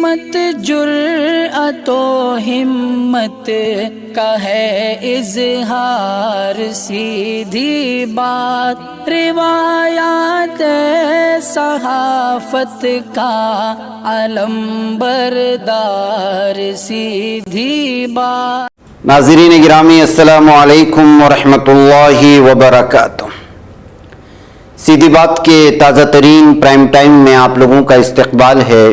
मत जुर्अतो हिम्मत का है इजहार, सीधी बात रिवायात सहाफत का अलम बरदार, सीधी बात। नाज़रीन गिरामी अस्सलामु अलैकुम व रहमतुल्लाहि व बरकातुहू। सीधी बात के ताज़ा तरीन प्राइम टाइम में आप लोगों का इस्तकबाल है।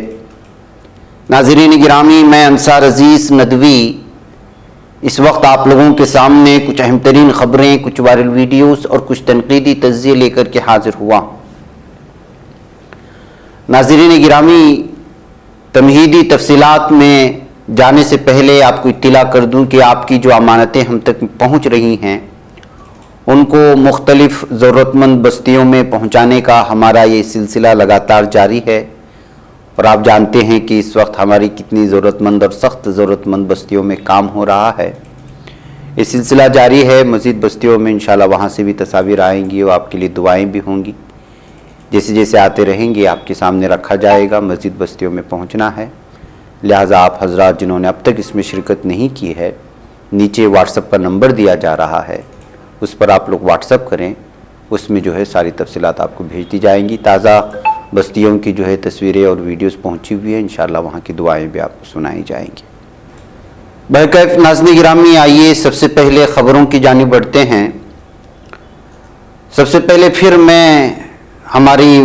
नाज़रीन गिरामी, मैं अंसार अजीज़ नदवी इस वक्त आप लोगों के सामने कुछ अहम तरीन ख़बरें, कुछ वायरल वीडियोस और कुछ तनकीदी तज़्ज़िये लेकर के हाजिर हुआ। नाज़रीन गिरामी, तमहीदी तफसीलात में जाने से पहले आपको इत्तिला कर दूं कि आपकी जो अमानतें हम तक पहुंच रही हैं उनको मुख्तलिफ ज़रूरतमंद बस्तियों में पहुंचाने का हमारा ये सिलसिला लगातार जारी है। और आप जानते हैं कि इस वक्त हमारी कितनी ज़रूरतमंद और सख्त ज़रूरतमंद बस्तियों में काम हो रहा है। ये सिलसिला जारी है। मज़ीद बस्तियों में इंशाल्लाह वहाँ से भी तस्वीर आएंगी और आपके लिए दुआएँ भी होंगी। जैसे जैसे आते रहेंगे आपके सामने रखा जाएगा। मज़ीद बस्तियों में पहुँचना है, लिहाजा आप हजरात जिन्होंने अब तक इसमें शिरकत नहीं की है, नीचे व्हाट्सएप पर नंबर दिया जा रहा है, उस पर आप लोग व्हाट्सएप करें। उसमें जो है सारी तफसीलात आपको भेज दी जाएंगी। ताज़ा बस्तियों की जो है तस्वीरें और वीडियोस पहुंची हुई है। इंशाअल्लाह वहाँ की दुआएं भी आपको सुनाई जाएंगी। बहरकैफ नाज़रीन गिरामी, आइए सबसे पहले ख़बरों की जानिब बढ़ते हैं। सबसे पहले फिर मैं हमारी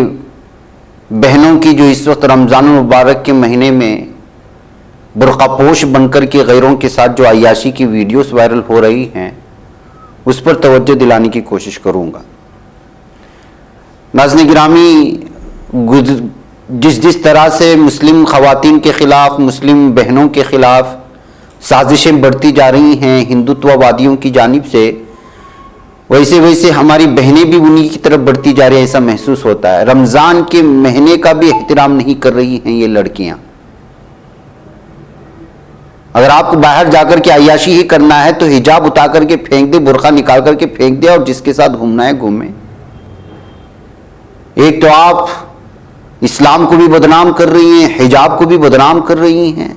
बहनों की जो इस वक्त रमज़ान मुबारक के महीने में बुर्क़ापोश बनकर के गैरों के साथ जो अय्याशी की वीडियोस वायरल हो रही हैं उस पर तवज्जो दिलाने की कोशिश करूँगा। नाज़रीन गिरामी, जिस तरह से मुस्लिम ख़वातीन के ख़िलाफ़, मुस्लिम बहनों के ख़िलाफ़ साजिशें बढ़ती जा रही हैं हिंदुत्ववादियों की जानिब से, वैसे वैसे हमारी बहनें भी उन्हीं की तरफ बढ़ती जा रही हैं, ऐसा महसूस होता है। रमज़ान के महीने का भी एहतराम नहीं कर रही हैं ये लड़कियां। अगर आपको बाहर जाकर के अय्याशी ही करना है तो हिजाब उतार करके फेंक दे, बुर्का निकाल करके फेंक दे और जिसके साथ घूमना है घूमे। एक तो आप इस्लाम को भी बदनाम कर रही हैं, हिजाब को भी बदनाम कर रही हैं।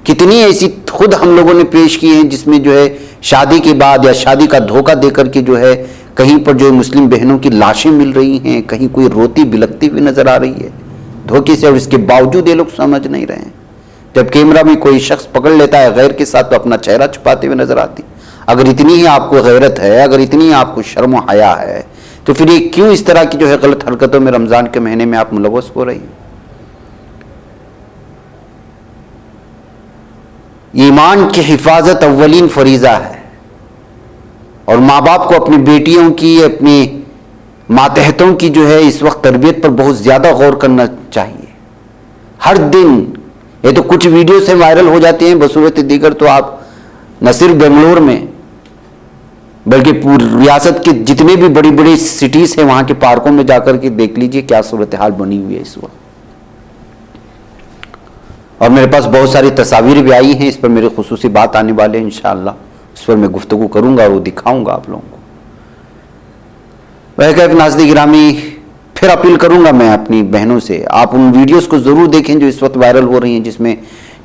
कितनी ऐसी खुद हम लोगों ने पेश की हैं जिसमें जो है शादी के बाद या शादी का धोखा देकर के जो है कहीं पर जो मुस्लिम बहनों की लाशें मिल रही हैं, कहीं कोई रोती बिलखती हुई नजर आ रही है धोखे से, और इसके बावजूद ये लोग समझ नहीं रहे हैं। जब कैमरा में कोई शख्स पकड़ लेता है गैर के साथ तो अपना चेहरा छुपाते हुए नजर आती। अगर इतनी ही आपको गैरत है, अगर इतनी ही आपको शर्म हया है, तो फिर ये क्यों इस तरह की जो है गलत हरकतों में रमजान के महीने में आप मुलव्वस हो रही हैं? ईमान की हिफाजत अव्वलीन फरीज़ा है और माँ बाप को अपनी बेटियों की, अपनी मातहतों की जो है इस वक्त तरबियत पर बहुत ज़्यादा गौर करना चाहिए। हर दिन ये तो कुछ वीडियो से वायरल हो जाते हैं, बसूरत दीगर तो आप न सिर्फ बेंगलोर में बल्कि पूरी रियासत के जितने भी बड़ी बड़ी सिटीज़ हैं वहाँ के पार्कों में जाकर के देख लीजिए क्या सूरत हाल बनी हुई है इस वक्त। और मेरे पास बहुत सारी तस्वीरें भी आई हैं, इस पर मेरे खुसूसी बात आने वाले हैं इंशाअल्लाह, उस पर मैं गुफ्तगू करूँगा और वो दिखाऊँगा आप लोगों को। वह नाज़रीन गिरामी, फिर अपील करूँगा मैं अपनी बहनों से, आप उन वीडियोज़ को ज़रूर देखें जो इस वक्त वायरल हो रही हैं, जिसमें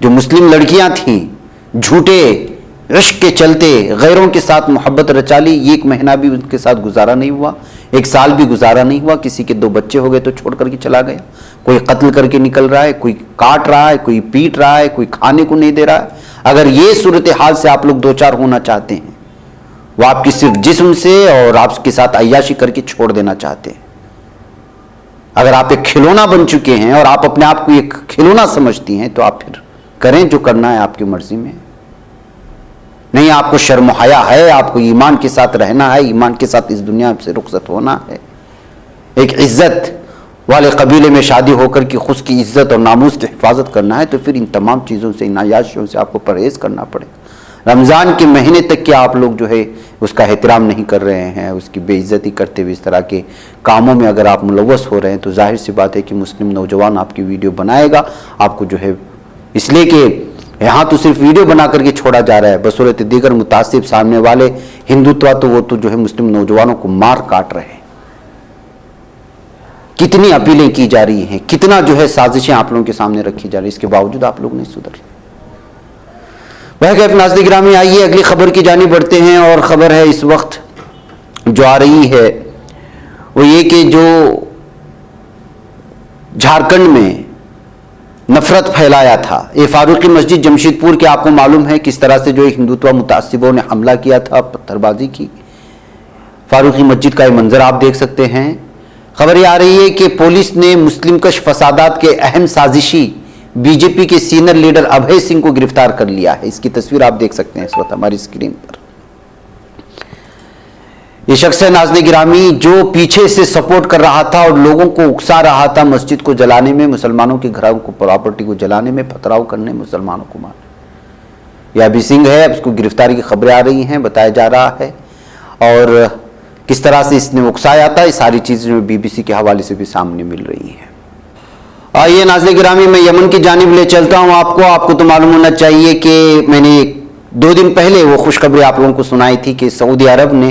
जो मुस्लिम लड़कियाँ थीं झूठे इश्क के चलते गैरों के साथ मोहब्बत रचा ली। एक महीना भी उनके साथ गुजारा नहीं हुआ, एक साल भी गुजारा नहीं हुआ। किसी के 2 बच्चे हो गए तो छोड़ करके चला गया। कोई कत्ल करके निकल रहा है, कोई काट रहा है, कोई पीट रहा है, कोई खाने को नहीं दे रहा है। अगर ये सूरत हाल से आप लोग 2-4 होना चाहते हैं, वो आपकी सिर्फ जिस्म से और आपके साथ अय्याशी करके छोड़ देना चाहते हैं। अगर आप एक खिलौना बन चुके हैं और आप अपने आप को एक खिलौना समझती हैं तो आप फिर करें जो करना है, आपकी मर्जी में। नहीं, आपको शर्म हया है, आपको ईमान के साथ रहना है, ईमान के साथ इस दुनिया से रुखसत होना है, एक इज्जत वाले कबीले में शादी होकर की खुद की इज्जत और नामूस की हिफाजत करना है, तो फिर इन तमाम चीज़ों से, इन अय्याशियों से आपको परहेज़ करना पड़ेगा। रमज़ान के महीने तक के आप लोग जो है उसका एहतराम नहीं कर रहे हैं, उसकी बेइज्जती करते हुए इस तरह के कामों में अगर आप मुलव्वस हो रहे हैं तो जाहिर सी बात है कि मुस्लिम नौजवान आपकी वीडियो बनाएगा, आपको जो है इसलिए कि यहाँ तो सिर्फ वीडियो बना करके छोड़ा जा रहा है, बसूरत दीगर मुतासिब सामने वाले हिंदुत्व तो वो तो जो है मुस्लिम नौजवानों को मार काट रहे हैं। कितनी अपीलें की जा रही हैं, कितना जो है साजिशें आप लोगों के सामने रखी जा रही है, इसके बावजूद आप लोग नहीं सुधरे। वह नाज़रीन गिरामी, आइए अगली खबर की जानिब बढ़ते हैं। और खबर है इस वक्त जो आ रही है वो ये कि जो झारखंड में नफरत फैलाया था, ये फारूकी मस्जिद जमशेदपुर के, आपको मालूम है किस तरह से जो हिंदुत्व मुतासिबों ने हमला किया था, पत्थरबाजी की। फारूकी मस्जिद का ये मंजर आप देख सकते हैं। खबर ये आ रही है कि पुलिस ने मुस्लिम कश फसादात के अहम साजिशी बीजेपी के सीनियर लीडर अभय सिंह को गिरफ्तार कर लिया है। इसकी तस्वीर आप देख सकते हैं इस वक्त हमारी स्क्रीन पर। ये शख्स है नाज़रीन गिरामी जो पीछे से सपोर्ट कर रहा था और लोगों को उकसा रहा था मस्जिद को जलाने में, मुसलमानों के घरों को, प्रॉपर्टी को जलाने में, पथराव करने, मुसलमानों को मारने। यह अभय सिंह है, उसको गिरफ्तारी की खबरें आ रही हैं, बताया जा रहा है। और किस तरह से इसने उकसाया था, ये सारी चीजें बीबीसी के हवाले से भी सामने मिल रही हैं। आइए नाज़रीन गिरामी, मैं यमन की जानिब ले चलता हूं आपको तो मालूम होना चाहिए कि मैंने 2 दिन पहले वो खुशखबरी आप लोगों को सुनाई थी कि सऊदी अरब ने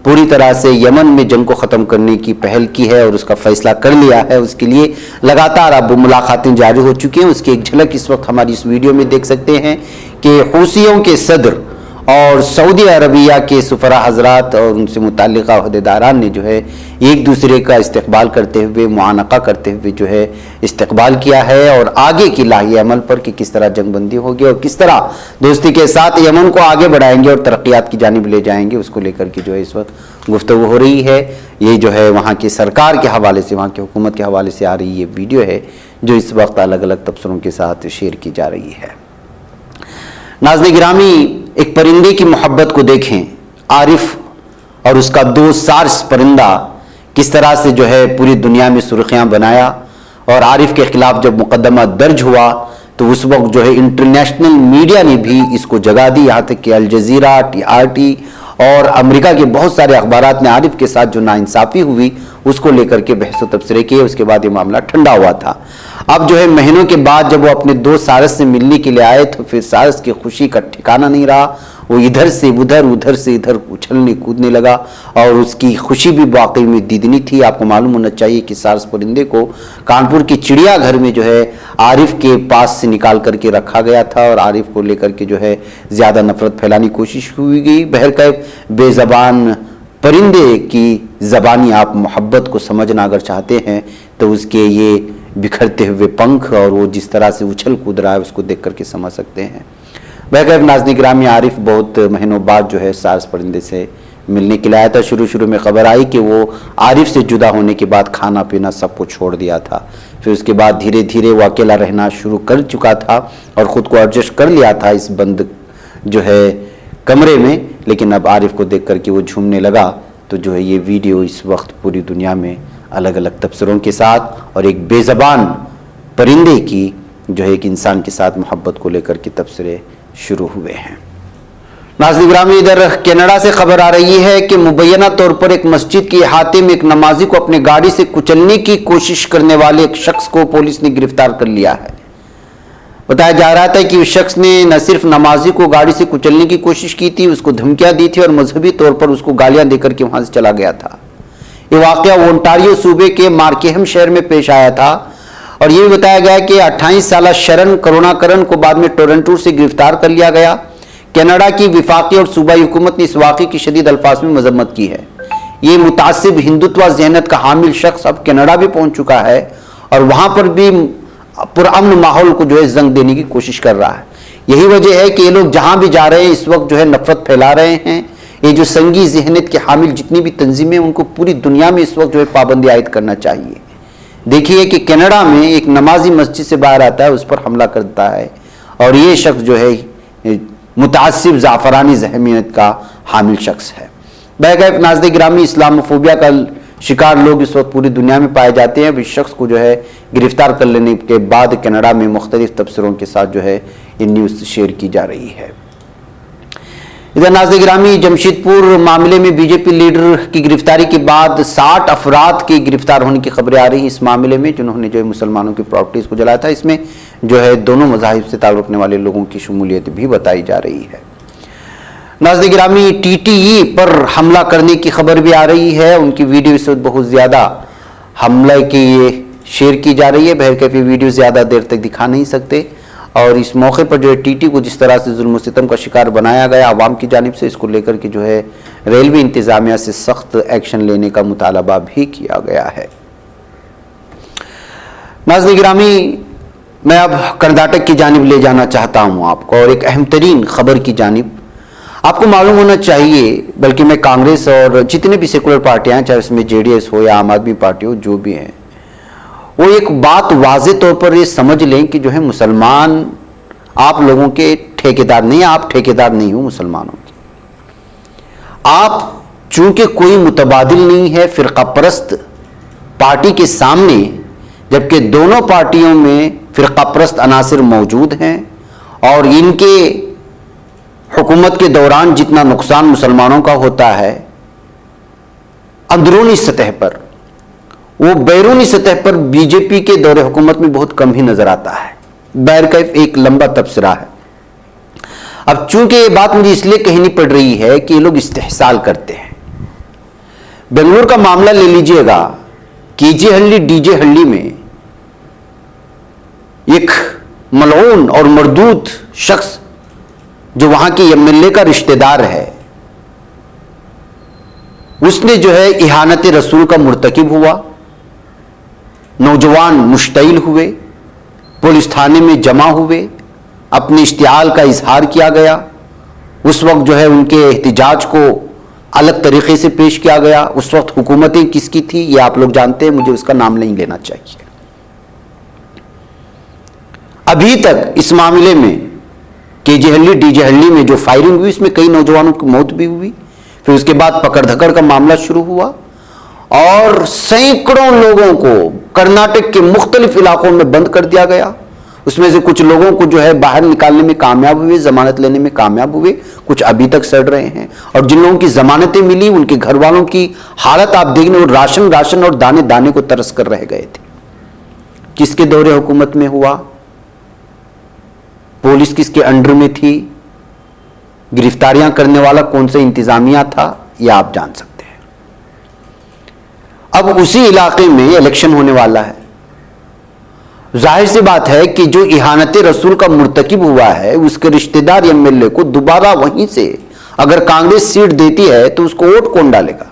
पूरी तरह से यमन में जंग को ख़त्म करने की पहल की है और उसका फैसला कर लिया है। उसके लिए लगातार अब मुलाकातें जारी हो चुकी हैं। उसकी एक झलक इस वक्त हमारी इस वीडियो में देख सकते हैं कि हूसियों के सदर और सऊदी अरबिया के सुफरा हजरात और उनसे मुताल्लिक़ा अहदेदारान ने जो है एक दूसरे का इस्तकबाल करते हुए, मुआनका करते हुए जो है इस्तकबाल किया है और आगे की लाही अमल पर कि किस तरह जंगबंदी होगी और किस तरह दोस्ती के साथ यमन को आगे बढ़ाएंगे और तरक्यात की जानिब ले जाएंगे, उसको लेकर के जो है इस वक्त गुफ्तगू हो रही है। ये जो है वहाँ की सरकार के हवाले से, वहाँ की हुकूमत के हवाले से आ रही ये वीडियो है जो इस वक्त अलग अलग तबसरों के साथ शेयर की जा रही है। नाज़रीन गिरामी, एक परिंदे की मोहब्बत को देखें। आरिफ और उसका दोस्त सार्स परिंदा किस तरह से जो है पूरी दुनिया में सुर्खियां बनाया। और आरिफ के खिलाफ जब मुकदमा दर्ज हुआ तो उस वक्त जो है इंटरनेशनल मीडिया ने भी इसको जगह दी। यहाँ तक कि अल जजीरा, TRT और अमेरिका के बहुत सारे अखबारात ने आरिफ के साथ जो नाइंसाफ़ी हुई उसको लेकर के बहस व तबसरे किए। उसके बाद ये मामला ठंडा हुआ था। अब जो है महीनों के बाद जब वो अपने दोस्त सारस से मिलने के लिए आए तो फिर सारस की खुशी का ठिकाना नहीं रहा। वो इधर से उधर, उधर से इधर उछलने कूदने लगा और उसकी खुशी भी वाकई में दीदनी थी। आपको मालूम होना चाहिए कि सारस परिंदे को कानपुर के चिड़ियाघर में जो है आरिफ के पास से निकाल करके रखा गया था और आरिफ को लेकर के जो है ज़्यादा नफरत फैलाने की कोशिश हुई गई। बहरकैफ बेज़बान परिंदे की ज़बानी आप मोहब्बत को समझना अगर चाहते हैं तो उसके ये बिखरते हुए पंख और वो जिस तरह से उछल कूद रहा है उसको देख करके समझ सकते हैं। बहरकैफ नाज़रीन गिरामी, आरिफ बहुत महीनों बाद जो है सार्स परिंदे से मिलने के लिए आया था। शुरू में खबर आई कि वो आरिफ से जुदा होने के बाद खाना पीना सबको छोड़ दिया था। फिर उसके बाद धीरे धीरे वो अकेला रहना शुरू कर चुका था और ख़ुद को एडजस्ट कर लिया था इस बंद जो है कमरे में। लेकिन अब आरिफ को देख करके वो झूमने लगा। तो जो है ये वीडियो इस वक्त पूरी दुनिया में अलग अलग तबसरों के साथ और एक बेज़बान परिंदे की जो है एक इंसान के साथ मोहब्बत को लेकर के तबसरे शुरू हुए हैं। नाज़रीन गिरामी, इधर कनाडा से खबर आ रही है कि मुबैना तौर पर एक मस्जिद के अहाते में एक नमाजी को अपने गाड़ी से कुचलने की कोशिश करने वाले एक शख्स को पुलिस ने गिरफ्तार कर लिया है। बताया जा रहा था कि उस शख्स ने न सिर्फ नमाजी को गाड़ी से कुचलने की कोशिश की थी, उसको धमकियां दी थी और मजहबी तौर पर उसको गालियां देकर के वहां से चला गया था। ये वाकया ओंटारियो सूबे के मार्केहम शहर में पेश आया था और ये भी बताया गया कि 28 साला शरण करुणाकरण को बाद में टोरंटो से गिरफ्तार कर लिया गया। कनाडा की विफाकी और सूबाई हुकूमत ने इस वाक़े की शदीद अल्फाज में मजम्मत की है। ये मुतासिब हिंदुत्व ज़हनत का हामिल शख्स अब कनाडा भी पहुंच चुका है और वहां पर भी पुरअमन माहौल को जो है जंग देने की कोशिश कर रहा है। यही वजह है कि ये लोग जहां भी जा रहे हैं इस वक्त जो है नफरत फैला रहे हैं। ये जो संगी ज़हनियत के हामिल जितनी भी तंजीमें उनको पूरी दुनिया में इस वक्त जो है पाबंदी आयद करना चाहिए। देखिए कि कनाडा में एक नमाजी मस्जिद से बाहर आता है, उस पर हमला करता है और ये शख्स जो है मुतासिब ज़ाफ़रानी ज़हनियत का हामिल शख्स है। बहरकैफ नाज़रीन गिरामी, इस्लामोफोबिया का शिकार लोग इस वक्त पूरी दुनिया में पाए जाते हैं। इस शख्स को जो है गिरफ्तार कर लेने के बाद कनाडा में मुख्तलिफ तबसरों के साथ जो है ये न्यूज़ शेयर की जा रही है। इधर नाज़रीन गिरामी, जमशेदपुर मामले में बीजेपी लीडर की गिरफ्तारी के बाद 60 अफराद के गिरफ्तार होने की खबरें आ रही हैं इस मामले में, जिन्होंने जो है मुसलमानों की प्रॉपर्टीज़ को जलाया था। इसमें जो है दोनों मज़ाहिब से ताल्लुक़ रखने वाले लोगों की शमूलियत भी बताई जा रही है। नाज़रीन गिरामी, TTE पर हमला करने की खबर भी आ रही है। उनकी वीडियो इस वक्त बहुत ज़्यादा हमला की ये शेयर की जा रही है। बहरकैफी वीडियो ज़्यादा देर तक दिखा नहीं सकते, और इस मौके पर जो है टीटी को जिस तरह से जुल्म सितम का शिकार बनाया गया आवाम की जानिब से, इसको लेकर के जो है रेलवे इंतज़ामिया से सख्त एक्शन लेने का मुतालबा भी किया गया है। नाज़रीन गिरामी, मैं अब कर्नाटक की जानिब ले जाना चाहता हूँ आपको, और एक अहम तरीन खबर की जानिब। आपको मालूम होना चाहिए, बल्कि मैं कांग्रेस और जितने भी सेकुलर पार्टियां हैं, चाहे उसमें जेडीएस हो या आम आदमी पार्टी हो, जो भी हैं, वो एक बात वाज़े तौर पर ये समझ लें कि जो है मुसलमान आप लोगों के ठेकेदार नहीं, आप ठेकेदार नहीं हो मुसलमानों के। आप चूंकि कोई मुतबादिल नहीं है फिरका परस्त पार्टी के सामने, जबकि दोनों पार्टियों में फिरका परस्त अनासिर मौजूद हैं, और इनके हुकूमत के दौरान जितना नुकसान मुसलमानों का होता है अंदरूनी सतह पर, वो बैरूनी सतह पर बीजेपी के दौरे हुकूमत में बहुत कम ही नजर आता है। बहरकैफ एक लंबा तबसरा है। अब चूंकि ये बात मुझे इसलिए कहनी पड़ रही है कि ये लोग इस्तेहसाल करते हैं। बेंगलुरु का मामला ले लीजिएगा, केजे हल्ली डीजे हल्ली में एक मलऊन और मरदूद शख्स जो वहां के एमएलए का रिश्तेदार है, उसने जो है इहानत रसूल का मुर्तकिब हुआ। नौजवान मुश्तइल हुए, पुलिस थाने में जमा हुए, अपने इश्तियाल का इजहार किया गया। उस वक्त जो है उनके एहतिजाज को अलग तरीके से पेश किया गया। उस वक्त हुकूमतें किसकी थी ये आप लोग जानते हैं, मुझे उसका नाम नहीं लेना चाहिए। अभी तक इस मामले में केजे हल्ली डीजे हल्ली में जो फायरिंग हुई, इसमें कई नौजवानों की मौत भी हुई। फिर उसके बाद पकड़ धकड़ का मामला शुरू हुआ, और सैकड़ों लोगों को कर्नाटक के मुख्तलिफ इलाकों में बंद कर दिया गया। उसमें से कुछ लोगों को जो है बाहर निकालने में कामयाब हुए, जमानत लेने में कामयाब हुए, कुछ अभी तक सड़ रहे हैं। और जिन लोगों की जमानतें मिली उनके घर वालों की हालत आप देखने, वो राशन राशन और दाने दाने को तरस कर रह गए थे। किसके दौरे हुकूमत में हुआ, पुलिस किसके अंडर में थी, गिरफ्तारियां करने वाला कौन सा इंतजामिया था, यह आप जान सकते हैं। अब उसी इलाके में इलेक्शन होने वाला है। जाहिर सी बात है कि जो इहानत रसूल का मुर्तकिब हुआ है, उसके रिश्तेदार एमएलए को दोबारा वहीं से अगर कांग्रेस सीट देती है तो उसको वोट कौन डालेगा।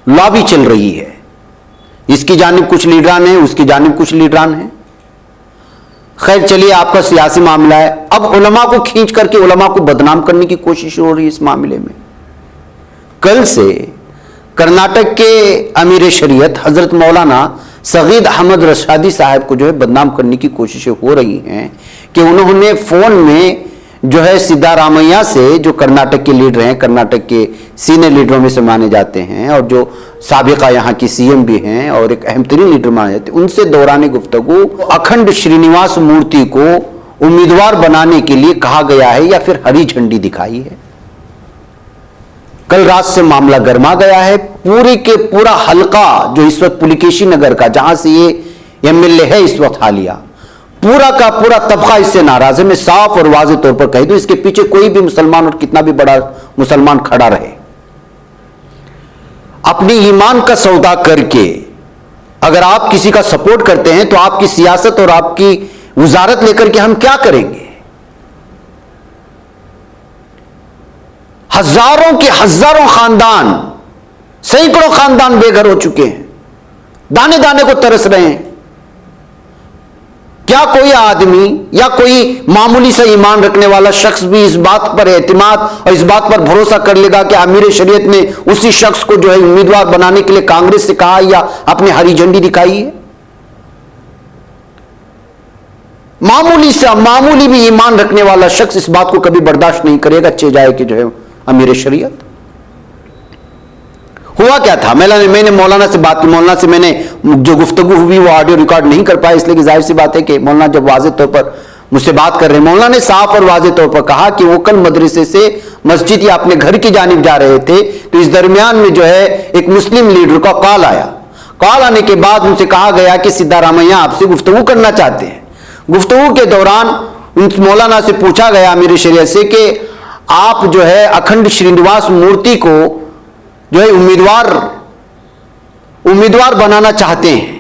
लॉबी चल रही है, इसकी जानिब कुछ लीडरान है, उसकी जानिब कुछ लीडरान है। खैर चलिए, आपका सियासी मामला है। अब उलमा को खींच करके उलमा को बदनाम करने की कोशिश हो रही है इस मामले में। कल से कर्नाटक के अमीर शरीयत हजरत मौलाना सगीद अहमद रशादी साहब को जो है बदनाम करने की कोशिशें हो रही हैं कि उन्होंने फोन में जो है सिद्धारामैया से, जो कर्नाटक के लीडर हैं, कर्नाटक के सीनियर लीडरों में से माने जाते हैं, और जो साबिका यहाँ की सीएम भी हैं और एक अहम तरीन लीडर माने जाते हैं, उनसे दौरान गुफ्तगू अखंड श्रीनिवास मूर्ति को उम्मीदवार बनाने के लिए कहा गया है या फिर हरी झंडी दिखाई है। कल रात से मामला गर्मा गया है। पूरे के पूरा हलका जो इस वक्त पुलिकेशी नगर का, जहां से ये एमएलए है इस वक्त हालिया, पूरा का पूरा तबका इससे नाराज है। मैं साफ और वाज़ेह तौर पर कह दूं, इसके पीछे कोई भी मुसलमान और कितना भी बड़ा मुसलमान खड़ा रहे, अपने ईमान का सौदा करके अगर आप किसी का सपोर्ट करते हैं तो आपकी सियासत और आपकी वजारत लेकर के हम क्या करेंगे। हजारों के हजारों खानदान, सैकड़ों खानदान बेघर हो चुके हैं, दाने दाने को तरस रहे हैं। क्या कोई आदमी या कोई मामूली सा ईमान रखने वाला शख्स भी इस बात पर एतमाद और इस बात पर भरोसा कर लेगा कि अमीर शरीयत ने उसी शख्स को जो है उम्मीदवार बनाने के लिए कांग्रेस से कहा या अपनी हरी झंडी दिखाई है। मामूली भी ईमान रखने वाला शख्स इस बात को कभी बर्दाश्त नहीं करेगा, चे जाए कि जो है अमीर शरीयत। हुआ क्या था, मैंने मौलाना से बात की। मौलाना से मैंने जो गुफ्तगू हुई वो ऑडियो रिकॉर्ड नहीं कर पाया, इसलिए कि जाहिर सी बात है कि मौलाना जब वाज़ेह तौर पर मुझसे बात कर रहे हैं, मौलाना ने साफ और वाज़ेह तौर पर कहा कि वो कल मदरसे से मस्जिद या अपने घर की जानिब जा रहे थे, तो इस दरमियान में जो है एक मुस्लिम लीडर का कॉल आया। कॉल आने के बाद उनसे कहा गया कि सिद्धारामैया आपसे गुफ्तगू करना चाहते हैं। गुफ्तगू के दौरान उन मौलाना से पूछा गया अमीर शरीयत से कि आप जो है अखंड श्रीनिवास मूर्ति को जो है उम्मीदवार उम्मीदवार बनाना चाहते हैं,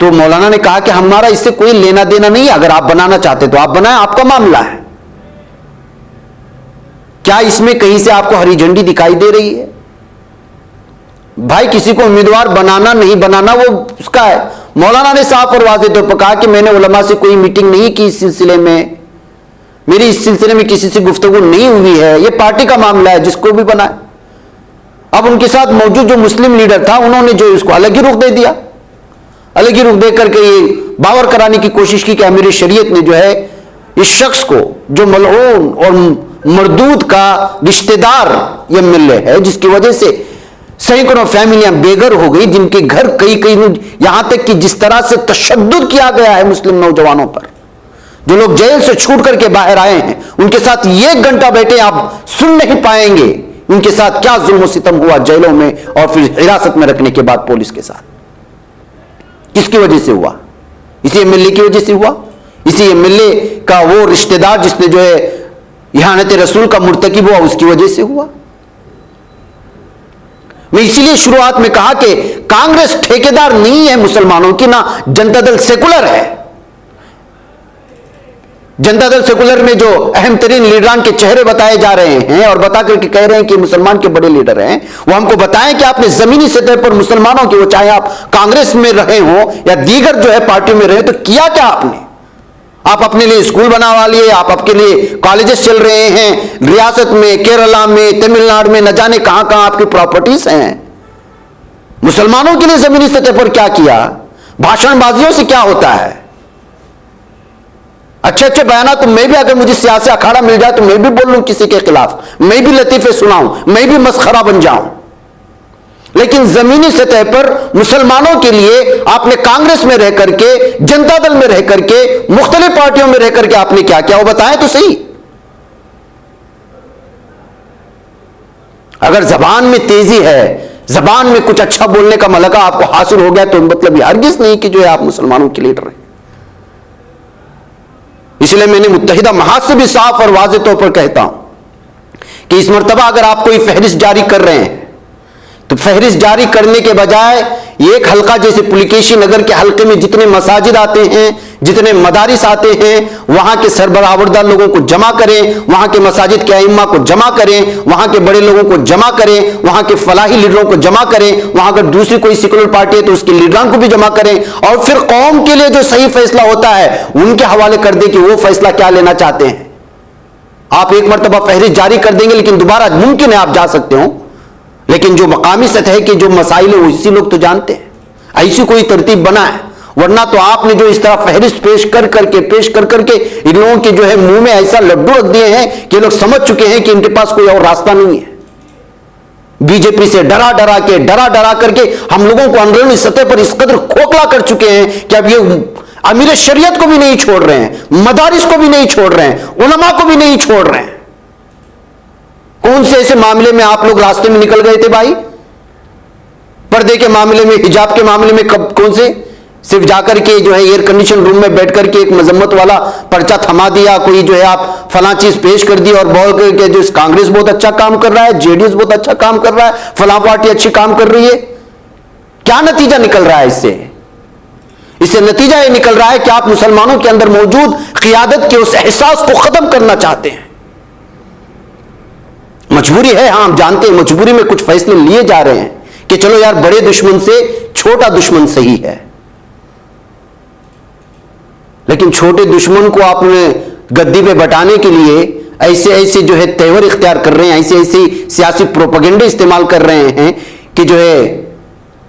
तो मौलाना ने कहा कि हमारा इससे कोई लेना देना नहीं है, अगर आप बनाना चाहते तो आप बनाएं, आपका मामला है। क्या इसमें कहीं से आपको हरी झंडी दिखाई दे रही है? भाई किसी को उम्मीदवार बनाना नहीं बनाना वो उसका है। मौलाना ने साफ और वाज़ेह तौर पर कहा कि मैंने उलमा से कोई मीटिंग नहीं की इस सिलसिले में, मेरी इस सिलसिले में किसी से गुफ्तगू नहीं हुई है, यह पार्टी का मामला है, जिसको भी बनाए। अब उनके साथ मौजूद जो मुस्लिम लीडर था उन्होंने जो इसको अलग ही रुख दे दिया, अलग ही रुख दे करके ये बावर कराने की कोशिश की कि अमीर शरीयत ने जो है इस शख्स को, जो मलऊन और मरदूद का रिश्तेदार एमएलए है, जिसकी वजह से सैकड़ों फैमिलियां बेघर हो गई, जिनके घर कई कई, यहां तक कि जिस तरह से तशद्दुद किया गया है मुस्लिम नौजवानों पर, जो लोग जेल से छूट करके बाहर आए हैं, उनके साथ 1 घंटा बैठे आप सुन नहीं पाएंगे उनके साथ क्या जुल्म सितम हुआ जेलों में और फिर हिरासत में रखने के बाद पुलिस के साथ। किसकी वजह से हुआ? इसी एमएलए की वजह से हुआ। इसी एमएलए का वो रिश्तेदार जिसने जो है इहानत रसूल का मुर्तकिब हुआ, उसकी वजह से हुआ। मैं इसीलिए शुरुआत में कहा कि कांग्रेस ठेकेदार नहीं है मुसलमानों की, ना जनता दल सेकुलर है। जनता दल सेकुलर में जो अहम तरीन लीडरान के चेहरे बताए जा रहे हैं और बता करके कह रहे हैं कि मुसलमान के बड़े लीडर हैं, वो हमको बताएं कि आपने जमीनी सतह पर मुसलमानों की, वो चाहे आप कांग्रेस में रहे हो या दीगर जो है पार्टियों में रहे, तो किया क्या आपने? आप अपने लिए स्कूल बनवा लिए, आप आपके लिए कॉलेजेस चल रहे हैं, रियासत में, केरला में, तमिलनाडु में, न जाने कहां कहां आपकी प्रॉपर्टीज हैं। मुसलमानों के लिए जमीनी सतह पर क्या किया? भाषणबाजियों से क्या होता है? अच्छे अच्छे बयाना, तो मैं भी, अगर मुझे सियासी अखाड़ा मिल जाए तो मैं भी बोल लूं किसी के खिलाफ, मैं भी लतीफे सुनाऊं, मैं भी मस्खरा बन जाऊं। लेकिन जमीनी सतह पर मुसलमानों के लिए आपने कांग्रेस में रह करके, जनता दल में रह करके, मुख्तलिफ पार्टियों में रह करके आपने क्या किया, वो बताएं तो सही। अगर जबान में तेजी है, जबान में कुछ अच्छा बोलने का मलका आपको हासिल हो गया, तो मतलब ये हरगिज नहीं कि जो है आप मुसलमानों के लीडर हैं। इसलिए मैंने मुत्तहिदा महाज से भी साफ और वाज़ेह तौर पर कहता हूं कि इस मर्तबा अगर आप कोई फहरिस्त जारी कर रहे हैं, तो फहरिस्त जारी करने के बजाय एक हल्का, जैसे पुलिकेशी नगर के हल्के में जितने मसाजिद आते हैं, जितने मदारिस आते हैं, वहां के सरबराहवरदार लोगों को जमा करें, वहां के मसाजिद के अइम्मा को जमा करें, वहां के बड़े लोगों को जमा करें, वहां के फलाही लीडरों को जमा करें, वहां अगर दूसरी कोई सेकुलर पार्टी है तो उसके लीडरान को भी जमा करें, और फिर कौम के लिए जो सही फैसला होता है उनके हवाले कर दें कि वो फैसला क्या लेना चाहते हैं। आप एक मरतबा फहरिस्त जारी कर देंगे, लेकिन दोबारा मुमकिन है आप जा सकते हो, लेकिन जो मकामी सतह के जो मसाइल है वो इसी लोग तो जानते हैं। ऐसी कोई तरतीब बना है, वरना तो आपने जो इस तरह फहरिस्त पेश कर करके इन लोगों के जो है मुंह में ऐसा लड्डू रख दिए हैं कि लोग समझ चुके हैं कि इनके पास कोई और रास्ता नहीं है। बीजेपी से डरा डरा करके हम लोगों को अंदरूनी सतह पर इस कदर खोखला कर चुके हैं कि अब ये अमीर शरीयत को भी नहीं छोड़ रहे हैं, मदारिस को भी नहीं छोड़ रहे हैं, उलमा को भी नहीं छोड़ रहे हैं। कौन से ऐसे मामले में आप लोग रास्ते में निकल गए थे भाई? पर्दे के मामले में, हिजाब के मामले में कब, कौन से? सिर्फ जाकर के जो है एयर कंडीशन रूम में बैठ करके एक मजम्मत वाला पर्चा थमा दिया, कोई जो है आप फला चीज पेश कर दी और बोल करके जो कांग्रेस बहुत अच्छा काम कर रहा है, जेडीएस बहुत अच्छा काम कर रहा है, फला पार्टी अच्छी काम कर रही है। क्या नतीजा निकल रहा है इससे? इससे नतीजा यह निकल रहा है कि आप मुसलमानों के अंदर मौजूद क़ियादत के उस एहसास को खत्म करना चाहते हैं। मजबूरी है, हां हम जानते हैं, मजबूरी में कुछ फैसले लिए जा रहे हैं कि चलो यार, बड़े दुश्मन से छोटा दुश्मन सही है। लेकिन छोटे दुश्मन को आपने गद्दी पे बटाने के लिए ऐसे ऐसे जो है तेवर इख्तियार कर रहे हैं, ऐसे ऐसे सियासी प्रोपेगेंडे इस्तेमाल कर रहे हैं कि जो है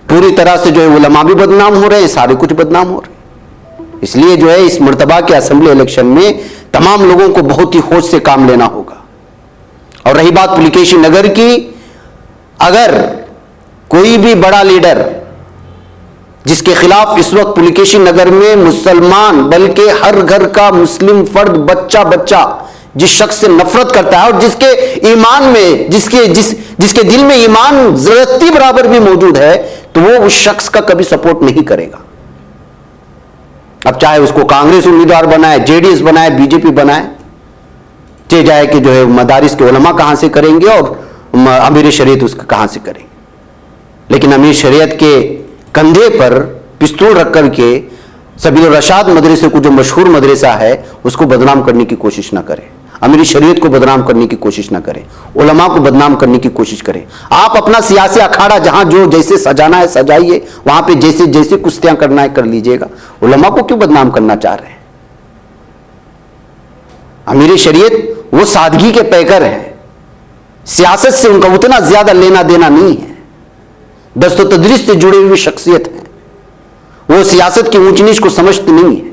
पूरी तरह से जो है उलमा भी बदनाम हो रहे हैं, सारे कुछ बदनाम हो रहे हैं। इसलिए जो है इस मर्तबा के असेंबली इलेक्शन में तमाम लोगों को बहुत ही होश से काम लेना होगा। और रही बात पुलिकेशी नगर की, अगर कोई भी बड़ा लीडर जिसके खिलाफ इस वक्त पुलिकेशी नगर में मुसलमान, बल्कि हर घर का मुस्लिम फर्द, बच्चा जिस शख्स से नफरत करता है और जिसके ईमान में, जिसके दिल में ईमान जरती बराबर भी मौजूद है, तो वो उस शख्स का कभी सपोर्ट नहीं करेगा। अब चाहे उसको कांग्रेस उम्मीदवार बनाए, जेडीएस बनाए, बीजेपी बनाए, चाहे जाए कि जो है मदारिस के उलमा कहां से करेंगे और अमीर शरीयत उसका कहां से करेंगे। लेकिन अमीर शरीयत के कंधे पर पिस्तौल रख करके सबील रशाद मदरसे को, जो मशहूर मदरसा है, उसको बदनाम करने की कोशिश ना करें, अमीर शरीयत को बदनाम करने की कोशिश ना करें, उलमा को बदनाम करने की कोशिश करें। आप अपना सियासी अखाड़ा जहां जो जैसे सजाना है सजाइए, वहां पे जैसे जैसे कुश्तियां करना है कर लीजिएगा। उलमा को क्यों बदनाम करना चाह रहे हैं? अमीर शरीयत वो सादगी के पैकर हैं, सियासत से उनका उतना ज्यादा लेना देना नहीं है, दस्तो तदरीस से जुड़ी हुई शख्सियत है, वो सियासत की ऊंच नीच को समझते नहीं है।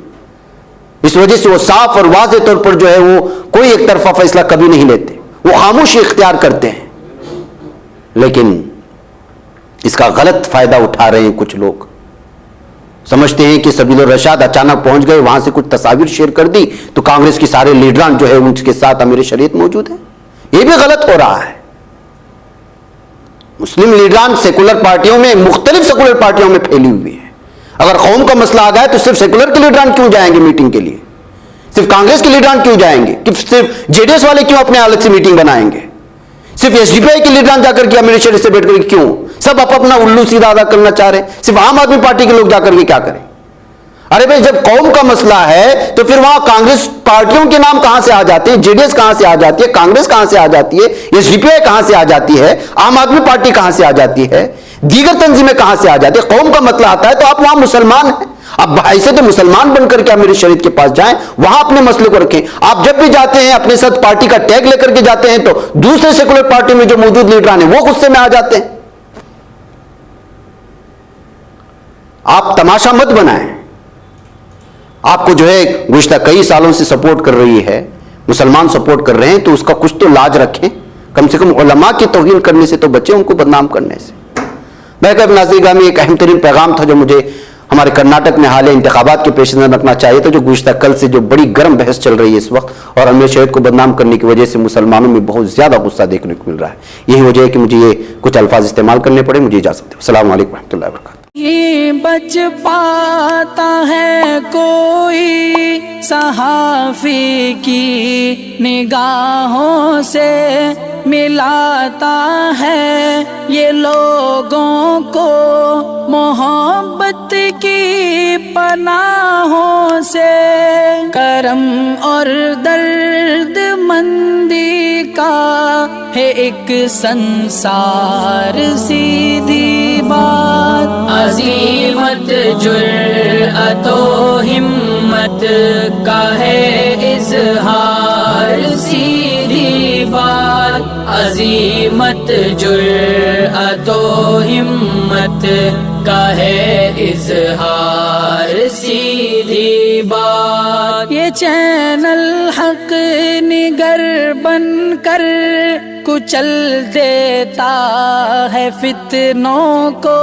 इस वजह से वो साफ और वाज़ेह तौर पर जो है वो कोई एक तरफा फैसला कभी नहीं लेते, वो खामोशी इख्तियार करते हैं। लेकिन इसका गलत फायदा उठा रहे हैं कुछ लोग, समझते हैं कि सबील रशाद अचानक पहुंच गए, वहां से कुछ तस्वीर शेयर कर दी तो कांग्रेस की सारे लीडरान जो है उनके साथ अमीर शरीयत मौजूद है। यह भी गलत हो रहा है। मुस्लिम लीडरान सेकुलर पार्टियों में, मुख्तलिफ सेकुलर पार्टियों में फैली हुई है। अगर कौम का मसला आ गया तो सिर्फ सेकुलर के लीडरान क्यों जाएंगे मीटिंग के लिए? सिर्फ कांग्रेस के लीडरान क्यों जाएंगे? कि सिर्फ जेडीएस वाले क्यों अपने अलग से मीटिंग बनाएंगे? सिर्फ एसडीपीआई के लीडरान जाकर के अमीर शरीयत से बैठकर क्यों? सब अपना उल्लू सीधा अदा करना चाह रहे हैं। सिर्फ आम आदमी पार्टी के लोग जाकर के क्या करें? अरे भाई, जब कौम का मसला है तो फिर वहां कांग्रेस पार्टियों के नाम कहां से आ जाते हैं? जेडीएस कहां से आ जाती है? कांग्रेस कहां से आ जाती है? एसडीपीआई कहां से आ जाती है? आम आदमी पार्टी कहां से आ जाती है? दीगर तंजीमें कहां से आ जाती है? कौम का मसला आता है तो आप वहां मुसलमान हैं, आप ऐसे तो मुसलमान बनकर के अमीर शरीयत के पास जाएं, वहां अपने मसले को रखें। आप जब भी जाते हैं अपने साथ पार्टी का टैग लेकर के जाते हैं तो दूसरे सेकुलर पार्टी में जो मौजूद लीडरान है वो गुस्से में आ जाते हैं। आप तमाशा मत बनाएं। आपको जो है गुज़िश्ता कई सालों से सपोर्ट कर रही है, मुसलमान सपोर्ट कर रहे हैं, तो उसका कुछ तो लाज रखें। कम से कम उलमा की तौहीन करने से तो बचे, उनको बदनाम करने से। बहरकैफ नाज़रीन में एक अहम तरीन पैगाम था जो मुझे हमारे कर्नाटक में हाल इंतखाबात के पेश नज़र रखना चाहिए था। जो गुज़िश्ता कल से जो बड़ी गर्म बहस चल रही है इस वक्त, और अमीर शरीयत को बदनाम करने की वजह से मुसलमानों में बहुत ज़्यादा गुस्सा देखने को मिल रहा है। यही वजह है कि मुझे ये कुछ अल्फाज इस्तेमाल करने पड़े। मुझे इजाज़त दें। अस्सलामु अलैकुम रहमतुल्लाहि व बरकातहू। ये बच पाता है कोई सहाफ़ी की निगाहों से, मिलाता है ये लोगों को मोहब्बत की पनाहों से। करम और दर्द मंदी का है एक संसार, सीधी बात। अज़ीमत जुर्अतो हिम्मत का है इज़हार, सीधी बात। अज़ीमत जुर्अतो हिम्मत का है इज़हार, सीधी बात। ये चैनल हक निगर बनकर कुचल देता है फितनों को।